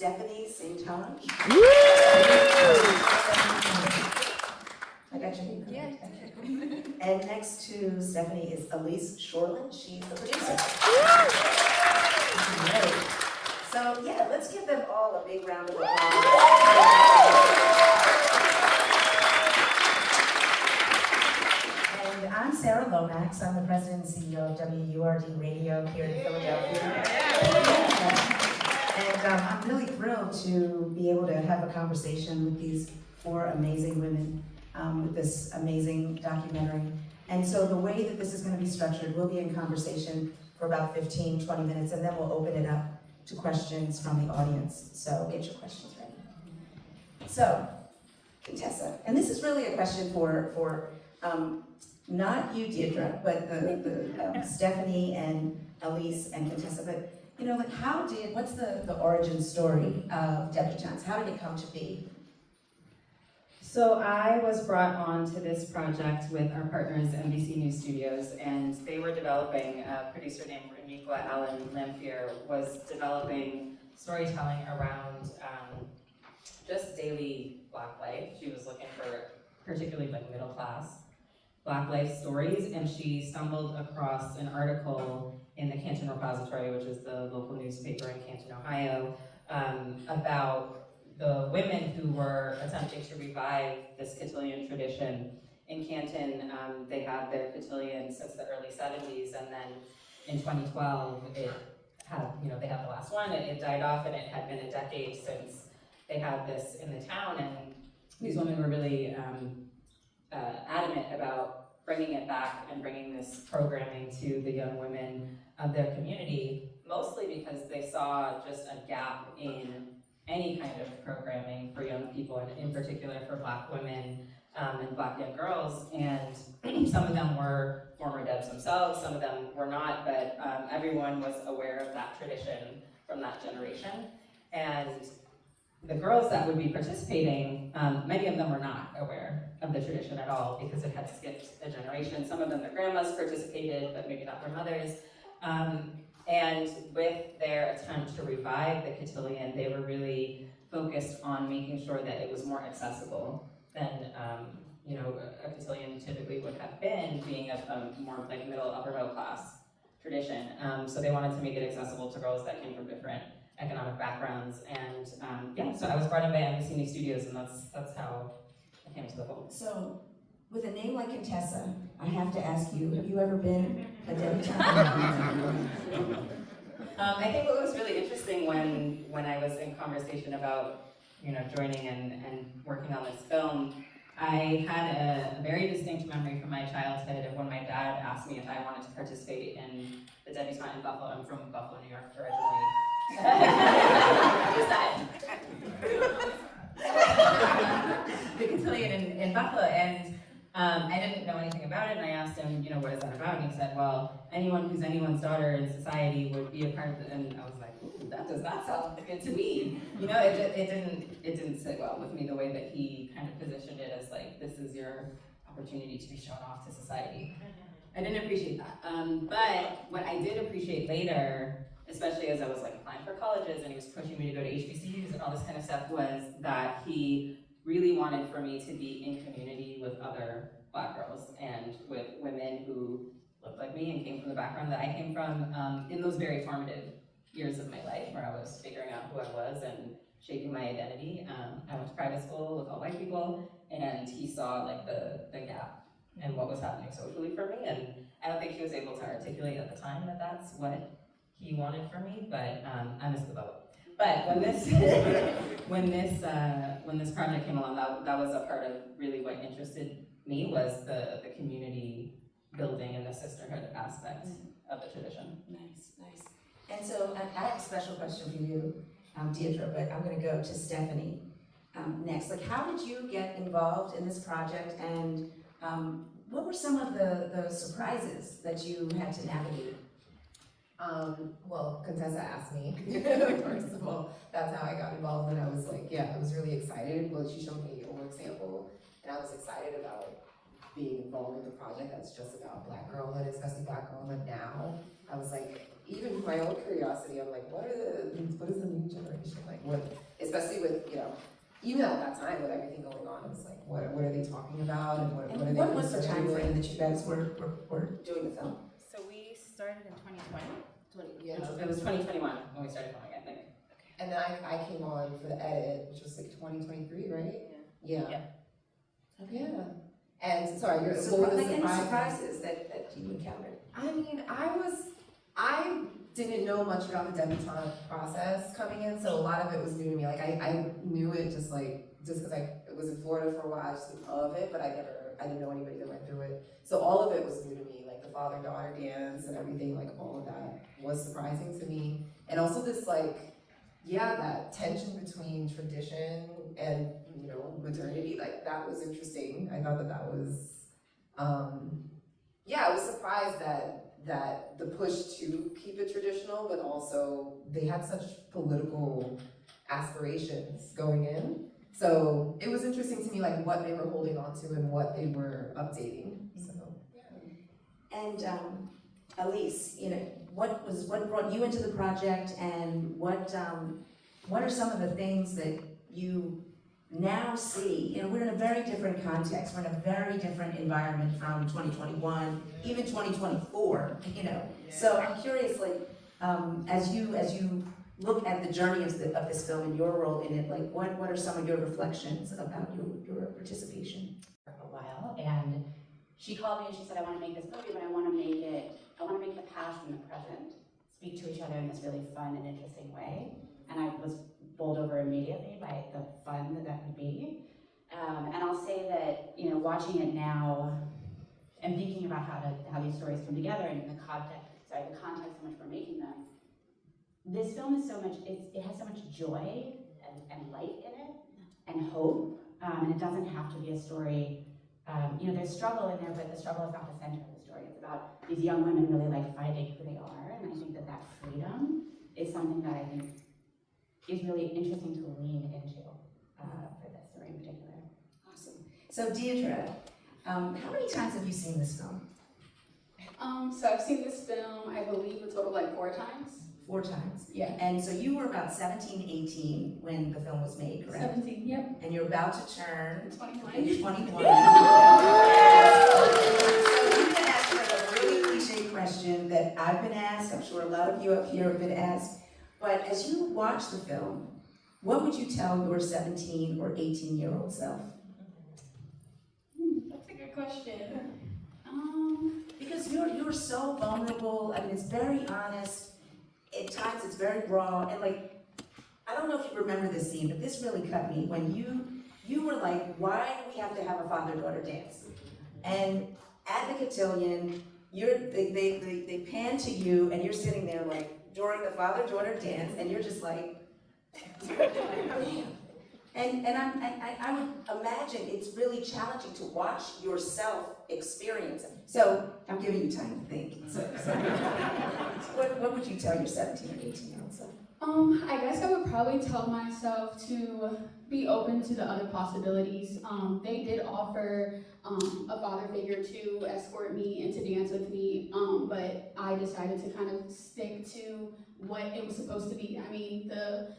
Stephanie St. Ange. I got your name correct. Yeah. And next to Stephanie is Elise Shorland. She's the producer. Great. So yeah, let's give them all a big round of applause. And I'm Sarah Lomax. I'm the president and CEO of WURD Radio here in Philadelphia. And I'm really thrilled to be able to have a conversation with these four amazing women with this amazing documentary. And so the way that this is going to be structured, we'll be in conversation for about 15, 20 minutes, and then we'll open it up to questions from the audience. So get your questions ready. So, Contessa, and this is really a question for not you, Deirdre, but the Stephanie and Elise and Contessa, but you know, like what's the origin story of Debutantes? How did it come to be? So I was brought on to this project with our partners, NBC News Studios, and they were developing, a producer named Reniqua Allen Lamphere was developing storytelling around just daily Black life. She was looking for particularly like middle class Black life stories, and she stumbled across an article in the Canton Repository, which is the local newspaper in Canton, Ohio, about the women who were attempting to revive this Cotillion tradition. In Canton, they had their Cotillion since the early 70s, and then in 2012, it had, they had the last one, it died off, and it had been a decade since they had this in the town, and these women were really adamant about bringing it back and bringing this programming to the young women of their community, mostly because they saw just a gap in any kind of programming for young people, and in particular for Black women and Black young girls. And some of them were former Debs themselves, some of them were not, but everyone was aware of that tradition from that generation. And the girls that would be participating, many of them were not aware of the tradition at all because it had skipped a generation. Some of them, their grandmas participated, but maybe not their mothers. And with their attempt to revive the Cotillion, they were really focused on making sure that it was more accessible than a Cotillion typically would have been, being a more like upper middle class tradition. So they wanted to make it accessible to girls that came from different economic backgrounds. And so I was brought in by NBC News Studios, and that's how I came to the fold. So, with a name like Contessa, I have to ask you, have you ever been a debutante? I think what was really interesting when I was in conversation about joining and working on this film, I had a very distinct memory from my childhood of when my dad asked me if I wanted to participate in the debutante in Buffalo. I'm from Buffalo, New York originally. The Cotillion in Buffalo, and I didn't know anything about it, and I asked him, what is that about? And he said, well, anyone who's anyone's daughter in society would be a part of it. And I was like, ooh, that does not sound good to me. It didn't sit well with me the way that he kind of positioned it as like, this is your opportunity to be shown off to society. I didn't appreciate that. But what I did appreciate later, especially as I was like applying for colleges and he was pushing me to go to HBCUs and all this kind of stuff, was that he really wanted for me to be in community with other Black girls and with women who looked like me and came from the background that I came from in those very formative years of my life where I was figuring out who I was and shaping my identity. I went to private school with all white people, and he saw like the gap and what was happening socially for me, and I don't think he was able to articulate at the time that that's what he wanted for me, but I missed the boat. But when this project came along, that was a part of really what interested me, was the community building and the sisterhood aspect of the tradition. Nice. And so I have a special question for you, Deirdre, but I'm going to go to Stephanie next. Like, how did you get involved in this project, and what were some of the surprises that you had to navigate? Well, Contessa asked me, first of all. That's how I got involved, and I was like, I was really excited. Well, she showed me a work sample, and I was excited about being involved in the project that's just about Black girlhood, especially Black girlhood now. I was like, even for my own curiosity, I'm like, what is the new generation like? What, especially with, you know, even at that time with everything going on, it was like, what are they talking about, and what are they? What was the concerned time with? frame that you guys were doing the film? So we started in 2020. Yeah. It was 2021 when we started filming, I think. And then I came on for the edit, which was like 2023, right? Yeah. Yeah. And sorry, So what were the any surprises? surprises that you encountered? I mean, I didn't know much about the debutante process coming in, so a lot of it was new to me. Like I knew it just because I was in Florida for a while, I just knew of it, but I didn't know anybody that went through it. So all of it was new to me, like the father-daughter dance and everything, like all of that was surprising to me. And also this that tension between tradition and, you know, modernity, like that was interesting. I thought that was, I was surprised that the push to keep it traditional, but also they had such political aspirations going in. So it was interesting to me, like what they were holding on to and what they were updating. So yeah. And Elise, you know, what brought you into the project, and what are some of the things that you now see? You know, we're in a very different context. We're in a very different environment from 2021, even 2024. You know, so I'm curious, like, as you look at the journey of this film and your role in it, like, what are some of your reflections about your participation? For a while, and she called me and she said, I want to make this movie, but I want to make the past and the present speak to each other in this really fun and interesting way. And I was bowled over immediately by the fun that could be. And I'll say that, you know, watching it now and thinking about how these stories come together and the context in which we're making them, this film is it has so much joy and light in it and hope, and it doesn't have to be a story. You know, there's struggle in there, but the struggle is not the center of the story. It's about these young women really like finding who they are, and I think that freedom is something that I think is really interesting to lean into for this story in particular. Awesome. So Deidre, how many times have you seen this film? So I've seen this film, I believe, a total of like 4 times. 4 times. Yeah. And so you were about 17, 18 when the film was made, correct? 17, yep. And you're about to turn 21. 21. Yes. So you've been asked like a really cliche question that I've been asked. I'm sure a lot of you up here have been asked. But as you watch the film, what would you tell your 17 or 18-year-old self? That's a good question. Because you're so vulnerable. I mean, it's very honest. At times, it's very raw. And like, I don't know if you remember this scene, but this really cut me when you were like, why do we have to have a father-daughter dance? And at the Cotillion, they pan to you, and you're sitting there like during the father-daughter dance, and you're just like, and I would imagine it's really challenging to watch yourself experience it. So I'm giving you time to think. So what would you tell your 17 or 18-year-old self? I guess I would probably tell myself to be open to the other possibilities. They did offer a father figure to escort me and to dance with me, but I decided to kind of stick to what it was supposed to be. I mean, the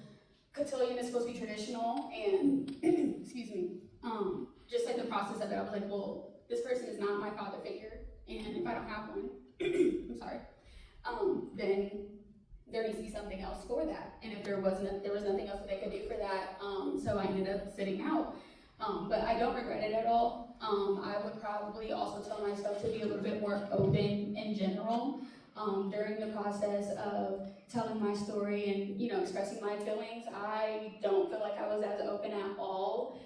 Cotillion is supposed to be traditional, and excuse me, just like the process of it, I was like, well, this person is not my father figure, and if I don't have one, I'm sorry, then there needs to be something else for that. And if there was nothing else that they could do for that, so I ended up sitting out. But I don't regret it at all. I would probably also tell myself to be a little bit more open in general during the process of telling my story and, you know, expressing my feelings. I don't feel like I was as open at all.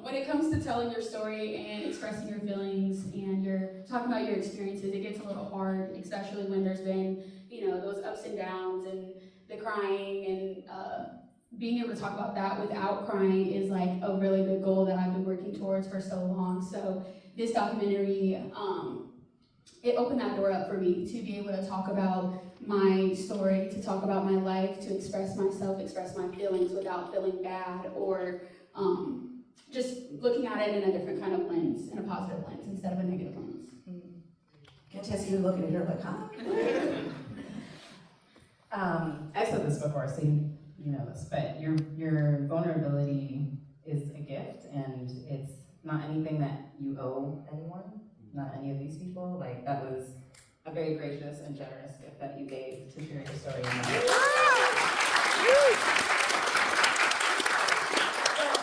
When it comes to telling your story and expressing your feelings and you're talking about your experiences, it gets a little hard, especially when there's been, you know, those ups and downs and the crying, and being able to talk about that without crying is like a really good goal that I've been working towards for so long. So this documentary, it opened that door up for me to be able to talk about my story, to talk about my life, to express myself, express my feelings without feeling bad, or just looking at it in a different kind of lens, in a positive lens instead of a negative lens. Contessa, you're looking at her like, huh? I've said this before, so you know this, but your vulnerability is a gift, and it's not anything that you owe anyone, not any of these people. Like, that was a very gracious and generous gift that you gave to share your story.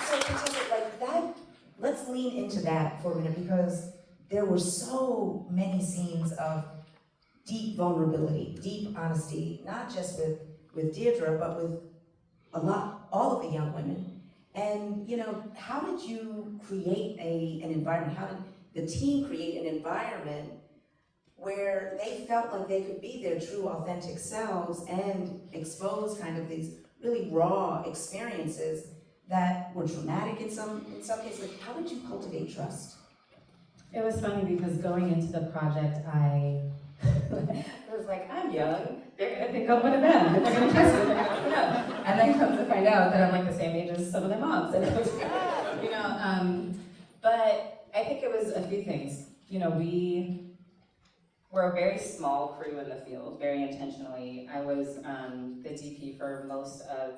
So Contessa, like that, let's lean into that for a minute, because there were so many scenes of deep vulnerability, deep honesty, not just with Deirdre, but with all of the young women. And, you know, how did you create an environment? How did the team create an environment where they felt like they could be their true, authentic selves and expose kind of these really raw experiences that were traumatic in some cases? Like, how did you cultivate trust? It was funny because going into the project, I was like, I'm young, they're gonna think I'm one of them, and they're gonna trust me, they're gonna open up. And then come to find out that I'm like the same age as some of their moms. And you know, but I think it was a few things. You know, we were a very small crew in the field, very intentionally. I was the DP for most of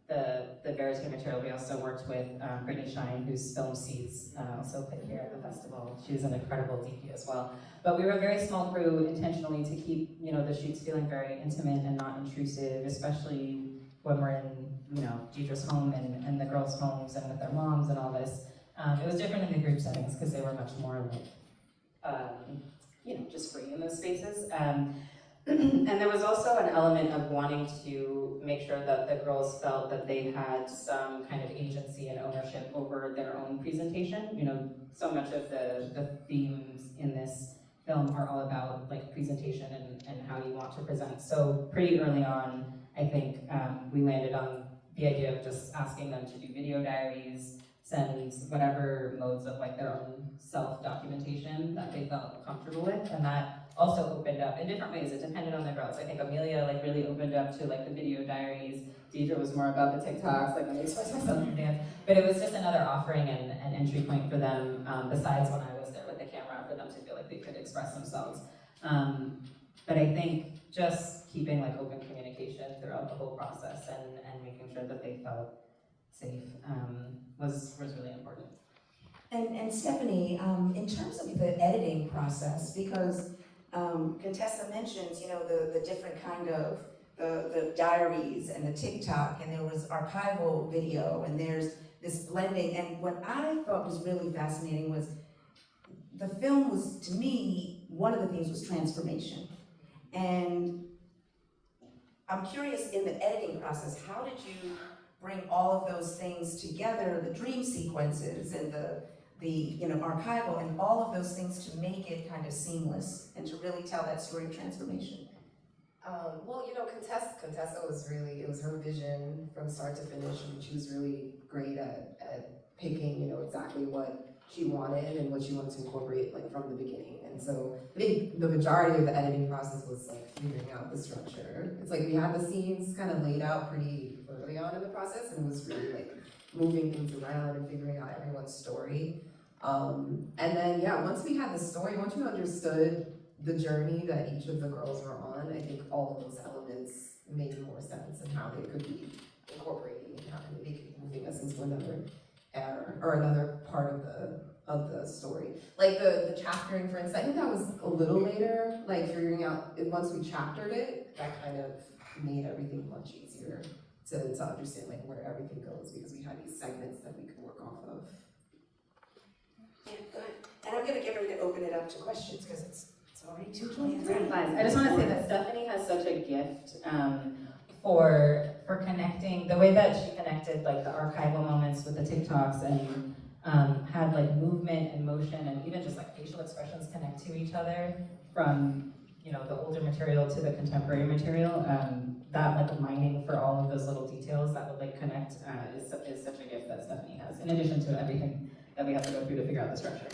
the verite material. We also worked with Brittany Shine, whose film Seeds also played here at the festival. She was an incredible DP as well. But we were a very small crew intentionally to keep, you know, the shoots feeling very intimate and not intrusive, especially when we're in, you know, Deirdre's home and the girls' homes and with their moms and all this. It was different in the group settings because they were much more like, you know, just free in those spaces. And there was also an element of wanting to make sure that the girls felt that they had some kind of agency and ownership over their own presentation. You know, so much of the themes in this film are all about like presentation and how you want to present. So pretty early on, I think we landed on the idea of just asking them to do video diaries, send whatever modes of like their own self-documentation that they felt comfortable with, and that also opened up in different ways. It depended on the girls. I think Amelia like really opened up to like the video diaries. Deidre was more about the TikToks, like when they express myself in dance. But it was just another offering and an entry point for them, besides when I was there with the camera, for them to feel like they could express themselves. But I think just keeping like open communication throughout the whole process and making sure that they felt safe was really important. And Stephanie, in terms of the editing process, because Contessa mentions, you know, the different kind of the diaries and the TikTok, and there was archival video, and there's this blending. And what I thought was really fascinating was the film was, to me, one of the themes was transformation. And I'm curious, in the editing process, how did you bring all of those things together, the dream sequences and the you know, archival and all of those things to make it kind of seamless and to really tell that story of transformation? Well, you know, Contessa was really, it was her vision from start to finish, and she was really great at picking, you know, exactly what she wanted and what she wanted to incorporate like from the beginning. And so I think the majority of the editing process was like figuring out the structure. It's like we had the scenes kind of laid out pretty early on in the process, and it was really like moving things around and figuring out everyone's story. And then, yeah, once we had the story, once we understood the journey that each of the girls were on, I think all of those elements made more sense and how they could be incorporating and how they could be moving us into another era or another part of the story. Like the chaptering, for instance, I think that was a little later, like figuring out, once we chaptered it, that kind of made everything much easier to understand like where everything goes, because we had these segments that we could work off of. Yeah, go ahead. And I'm gonna get ready to open it up to questions because it's already 2:23. I just want to say that Stephanie has such a gift for connecting, the way that she connected like the archival moments with the TikToks and had like movement and motion and even just like facial expressions connect to each other from, you know, the older material to the contemporary material. That like mining for all of those little details that would like connect is such a gift that Stephanie has, in addition to everything that we have to go through to figure out the structure.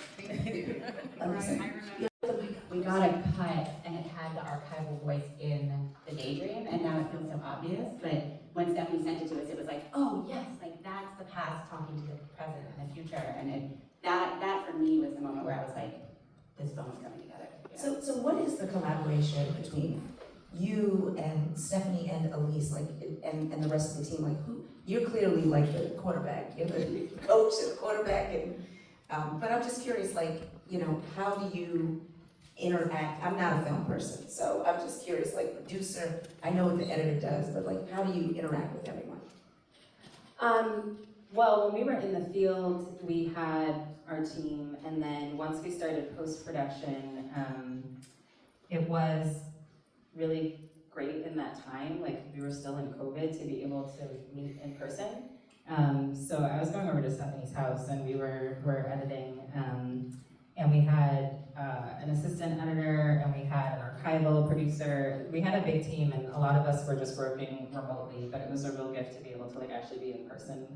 We got a cut and it had the archival voice in the daydream, and now it feels so obvious, but when Stephanie sent it to us, it was like, oh yes, like that's the past talking to the present and the future, and that for me was the moment where I was like, this film is coming together. So what is the collaboration between you and Stephanie and Elise, like, and the rest of the team? Like, who, you're clearly like the quarterback, you're the coach and the quarterback, and, but I'm just curious, like, you know, how do you interact? I'm not a film person, so I'm just curious, like, producer, I know what the editor does, but like, how do you interact with everyone? Well, when we were in the field, we had our team, and then once we started post-production, it was really great in that time. Like, we were still in COVID to be able to meet in person. So I was going over to Stephanie's house, and we were editing, and we had an assistant editor, and we had an archival producer. We had a big team, and a lot of us were just working remotely, but it was a real gift to be able to like actually be in person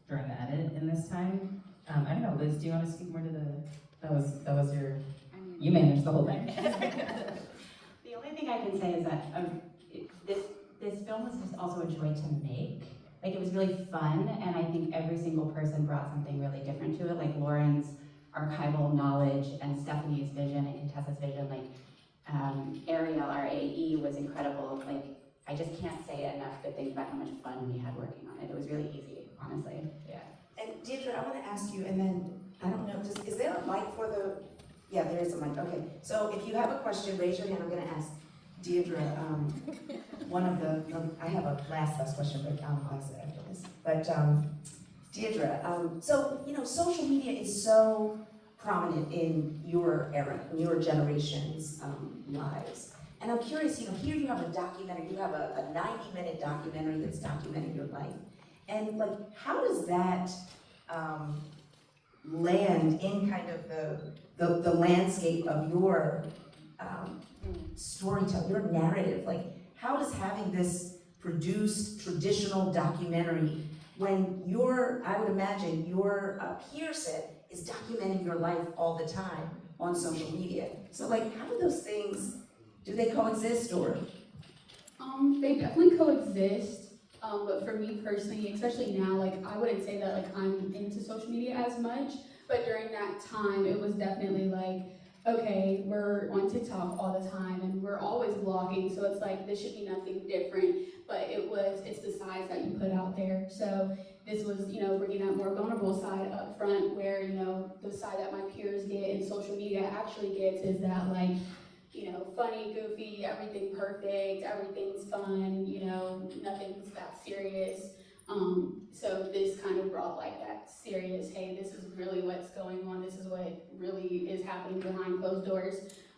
during the edit in this time. I don't know, Liz, do you want to speak more to that was your, you managed the whole thing. The only thing I can say is that this film was just also a joy to make. Like, it was really fun, and I think every single person brought something really different to it. Like Lauren's archival knowledge and Stephanie's vision and Contessa's vision. Like Ariel, our AE, was incredible. Like, I just can't say enough good things about how much fun we had working on it. It was really easy, honestly. Yeah. And Deirdre, I want to ask you, and then, I don't know, is there a mic for the, yeah, there is a mic, okay. So if you have a question, raise your hand, I'm gonna ask Deirdre, one of the, I have a last question, but I'll ask it after this. But Deirdre, so, you know, social media is so prominent in your era, in your generation's lives. And I'm curious, you know, here you have a documentary, you have a 90-minute documentary that's documenting your life. And like, how does that land in kind of the landscape of your storytelling, your narrative? Like, how does having this produced traditional documentary, when I would imagine your peer set is documenting your life all the time on social media. So like, how do those things, do they coexist or? They definitely coexist. But for me personally, especially now, like, I wouldn't say that like I'm into social media as much, but during that time, it was definitely like, okay, we're on TikTok all the time and we're always vlogging, so it's like, this should be nothing different, but it's the sides that you put out there. So this was, you know, bringing that more vulnerable side up front, where, you know, the side that my peers get and social media actually gets is that, like, you know, funny, goofy, everything perfect, everything's fun, you know, nothing's that serious. So this kind of brought like that serious, hey, this is really what's going on, this is what really is happening behind closed doors.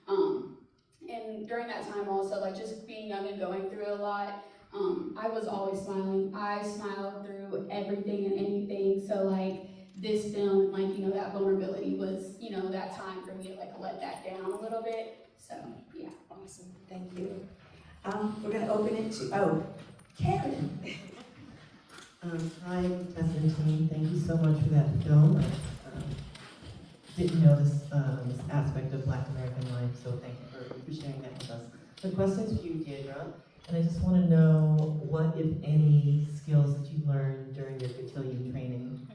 And during that time also, like, just being young and going through a lot, I was always smiling. I smiled through everything and anything, so like, this film, like, you know, that vulnerability was, you know, that time for me to like let that down a little bit. So, yeah. Awesome, thank you. We're gonna open it to, Karen. Hi, Contessa and team. Thank you so much for that film. I didn't know this aspect of Black American life, so thank you for sharing that with us. The question's for you, Deirdre, and I just want to know what, if any, skills that you learned during your Cotillion training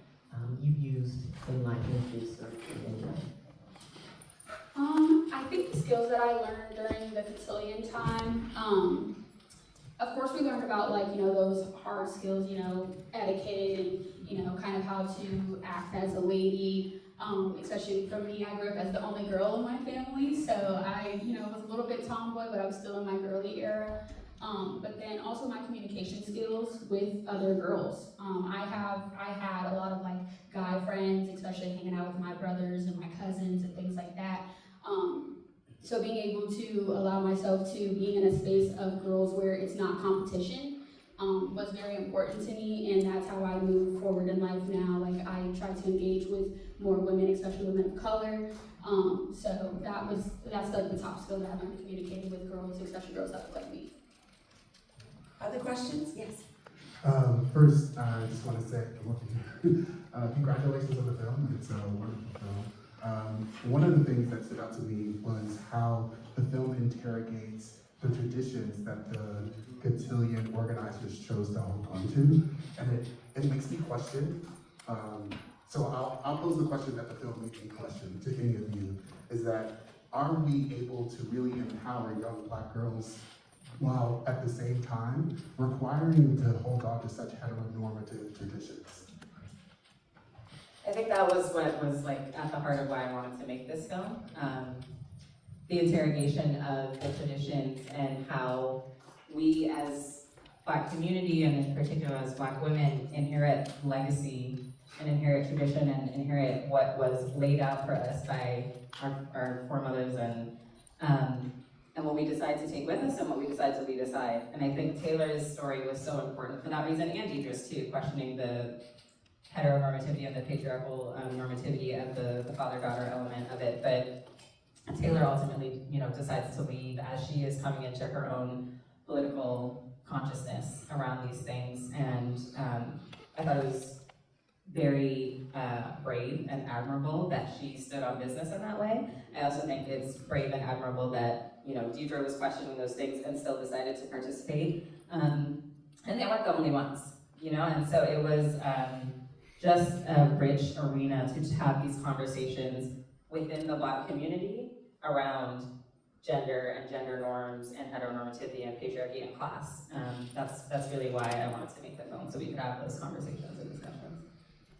you've used in life in this or in life. I think the skills that I learned during the Cotillion time, of course we learned about, like, you know, those hard skills, you know, etiquette and, you know, kind of how to act as a lady, especially for me, I grew up as the only girl in my family, so I, you know, was a little bit tomboy, but I was still in my girly era. But then also my communication skills with other girls. I had a lot of like guy friends, especially hanging out with my brothers and my cousins and things like that. So being able to allow myself to be in a space of girls where it's not competition was very important to me, and that's how I move forward in life now. Like, I try to engage with more women, especially women of color. So that's like the top skill that I learned, communicating with girls, especially girls that look like me. Other questions? Yes. First, I just want to say, congratulations on the film. It's a wonderful film. One of the things that stood out to me was how the film interrogates the traditions that the Cotillion organizers chose to hold on to, and it makes me question. So I'll pose the question that the film made me question to any of you, is that are we able to really empower young Black girls while at the same time requiring to hold on to such heteronormative traditions? I think that was what was like at the heart of why I wanted to make this film. The interrogation of the traditions and how we as Black community, and in particular as Black women, inherit legacy and inherit tradition and inherit what was laid out for us by our foremothers and what we decide to take with us and what we decide to leave aside. And I think Taylor's story was so important for that reason, and Deidre's too, questioning the heteronormativity and the patriarchal normativity of the father-daughter element of it. But Taylor ultimately, decides to leave as she is coming into her own political consciousness around these things. And I thought it was very brave and admirable that she stood on business in that way. I also think it's brave and admirable that, Deidre was questioning those things and still decided to participate. And they weren't the only ones, and so it was just a rich arena to have these conversations within the Black community around gender and gender norms and heteronormativity and patriarchy and class. That's really why I wanted to make the film, so we could have those conversations and discussions.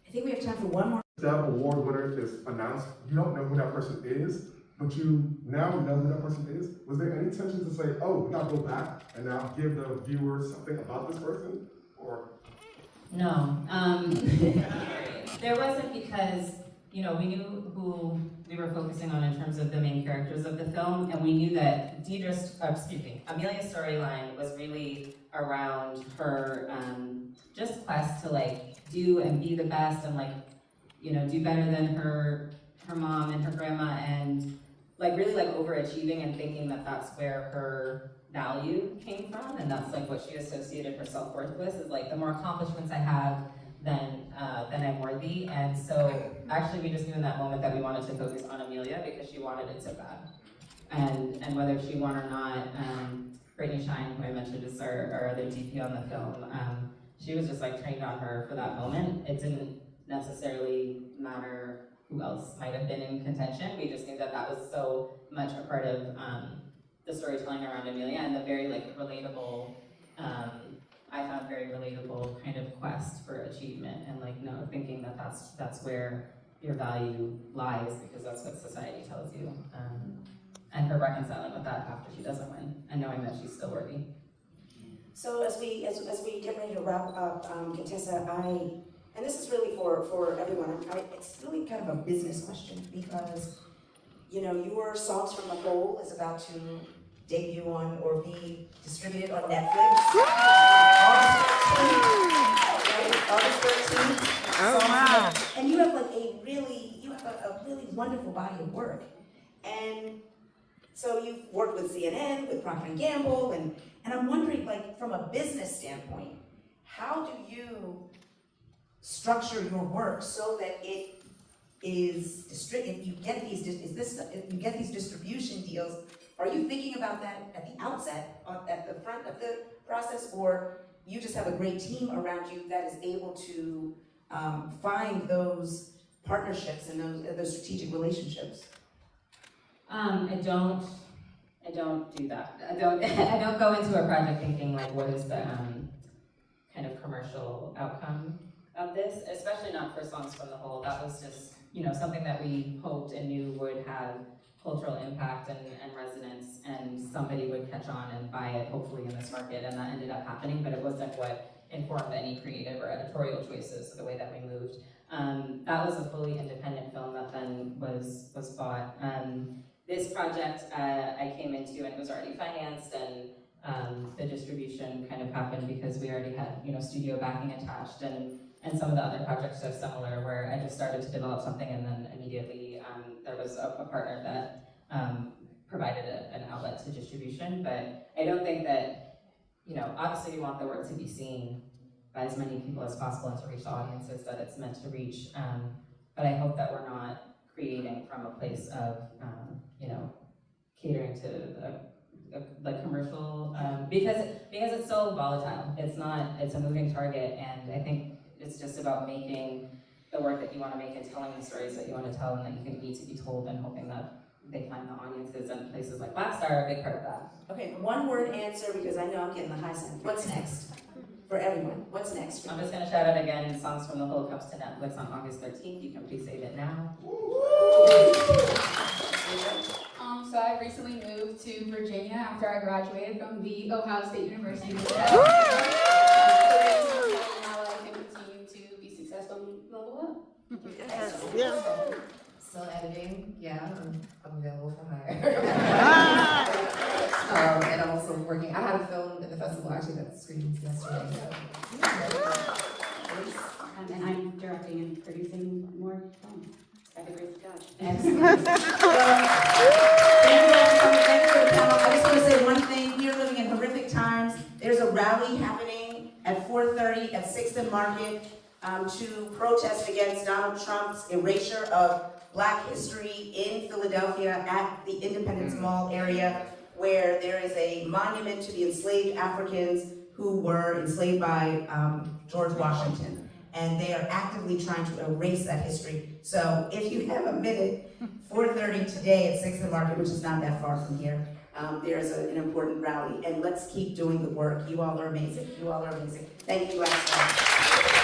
I think we have time for one more. Deb award winner is announced, you don't know who that person is, but you now know who that person is. Was there any tension to say, oh, we gotta go back and now give the viewers something about this person? Or No, there wasn't, because we knew who we were focusing on in terms of the main characters of the film, and we knew that Amelia's storyline was really around her just quest to do and be the best and do better than her mom and her grandma, and really overachieving and thinking that that's where her value came from, and that's what she associated her self-worth with, is the more accomplishments I have, then I'm worthy. And so actually we just knew in that moment that we wanted to focus on Amelia because she wanted it so bad. And whether she won or not, Brittany Shine, who I mentioned is our other DP on the film, she was just trained on her for that moment. It didn't necessarily matter who else might have been in contention. We just knew that that was so much a part of the storytelling around Amelia, and the very relatable, I found very relatable kind of quest for achievement, and thinking that that's where your value lies because that's what society tells you, and her reconciling with that after she doesn't win and knowing that she's still worthy. So as we get ready to wrap up, Contessa, and this is really for everyone, it's really kind of a business question, because your Songs from the Hole is about to debut on or be distributed on Netflix. August 13th. Oh, wow. And you have a really wonderful body of work. And so you've worked with CNN, with Procter & Gamble, and I'm wondering, from a business standpoint, how do you structure your work so that it is you get these distribution deals? Are you thinking about that at the outset, at the front of the process, or you just have a great team around you that is able to find those partnerships and those strategic relationships? I don't do that. I don't go into a project thinking what is the kind of commercial outcome of this, especially not for Songs from the Hole. That was just something that we hoped and knew would have cultural impact and resonance, and somebody would catch on and buy it, hopefully, in this market, and that ended up happening, but it wasn't what informed any creative or editorial choices, the way that we moved. That was a fully independent film that then was bought. This project I came into, and it was already financed, and the distribution kind of happened because we already had studio backing attached, and some of the other projects are similar, where I just started to develop something, and then immediately there was a partner that provided an outlet to distribution. But I don't think that, obviously we want the work to be seen by as many people as possible and to reach the audiences that it's meant to reach. But I hope that we're not creating from a place of, catering to the commercial, because it's so volatile. It's a moving target, and I think it's just about making the work that you want to make and telling the stories that you want to tell and that you need to be told, and hoping that they find the audiences and places like BlackStar are a big part of that. Okay, one word answer because I know I'm getting the high sign. What's next? For everyone, what's next? I'm just gonna shout out again, Songs from the Whole comes to Netflix on August 13th. You can pre-save it now. So I recently moved to Virginia after I graduated from the Ohio State University. Now I can continue to be successful and level up. Still editing, yeah, I'm available for hire. And I'm also working, I had a film at the festival actually that screened yesterday, so. And I'm directing and producing more films. By the grace of God. Excellent. Thank you all for coming. Thank you for the panel. I just want to say one thing. We are living in horrific times. There's a rally happening at 4:30 at 6th and Market to protest against Donald Trump's erasure of Black history in Philadelphia at the Independence Mall area, where there is a monument to the enslaved Africans who were enslaved by George Washington. And they are actively trying to erase that history. So if you have a minute, 4:30 today at 6th and Market, which is not that far from here, there's an important rally. And let's keep doing the work. You all are amazing. You all are amazing. Thank you, BlackStar.